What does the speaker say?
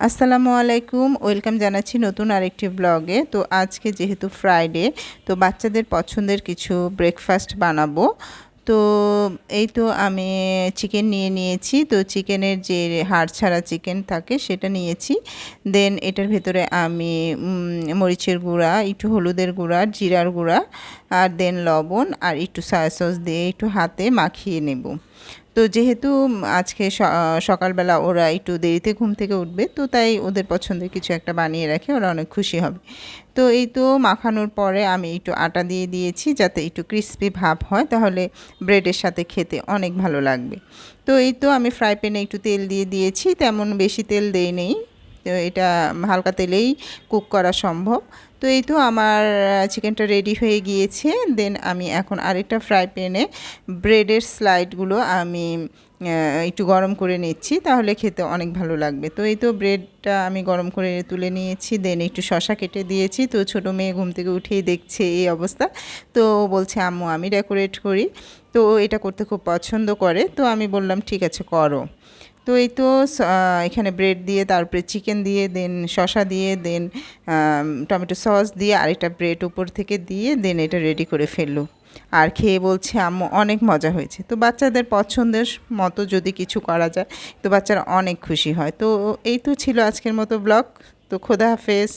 আসসালামু আলাইকুম, ওয়েলকাম জানাচ্ছি নতুন আরেকটি ব্লগে। তো আজকে যেহেতু ফ্রাইডে, তো বাচ্চাদের পছন্দের কিছু ব্রেকফাস্ট বানাবো। তো এই তো আমি চিকেন নিয়েছি। তো চিকেনের যে হাড় ছাড়া চিকেন থাকে সেটা নিয়েছি। দেন এটার ভেতরে আমি মরিচের গুঁড়া, একটু হলুদের গুঁড়া, জিরার গুঁড়া আর দেন লবণ আর একটু সয়া সস দিয়ে একটু হাতে মাখিয়ে নেব। তো যেহেতু আজকে সকালবেলা ওরা একটু দেরিতে ঘুম থেকে উঠবে, তো তাই ওদের পছন্দের কিছু একটা বানিয়ে রাখে, ওরা অনেক খুশি হবে। তো এই তো মাখানোর পরে আমি একটু আটা দিয়ে দিয়েছি যাতে একটু ক্রিস্পি ভাব হয়, তাহলে ব্রেডের সাথে খেতে অনেক ভালো লাগবে। তো এই তো আমি ফ্রাই প্যানে একটু তেল দিয়ে দিয়েছি, তেমন বেশি তেল দেই নেই। তো এটা হালকা তেলেই কুক করা সম্ভব। তো এই তো আমার চিকেনটা রেডি হয়ে গিয়েছে। দেন আমি এখন আরেকটা ফ্রাই প্যানে ব্রেডের স্লাইডগুলো আমি একটু গরম করে নিচ্ছি, তাহলে খেতে অনেক ভালো লাগবে। তো এই তো ব্রেডটা আমি গরম করে তুলে নিয়েছি। দেন একটু শসা কেটে দিয়েছি। তো ছোটো মেয়ে ঘুম থেকে উঠেই দেখছে এই অবস্থা। তো বলছে আম্মু আমি ডেকোরেট করি। তো এটা করতে খুব পছন্দ করে। তো আমি বললাম ঠিক আছে করো। তো এই তো এখানে ব্রেড দিয়ে, তারপরে চিকেন দিয়ে, দেন শসা দিয়ে, দেন টমেটো সস দিয়ে আরেকটা ব্রেড উপর থেকে দিয়ে দেন এটা রেডি করে ফেললো। আর খেয়ে বলছে আম্মু অনেক মজা হয়েছে। তো বাচ্চাদের পছন্দের মতো যদি কিছু করা যায়, তো বাচ্চারা অনেক খুশি হয়। তো এই তো ছিল আজকের মতো ব্লগ। তো খোদা হাফেজ।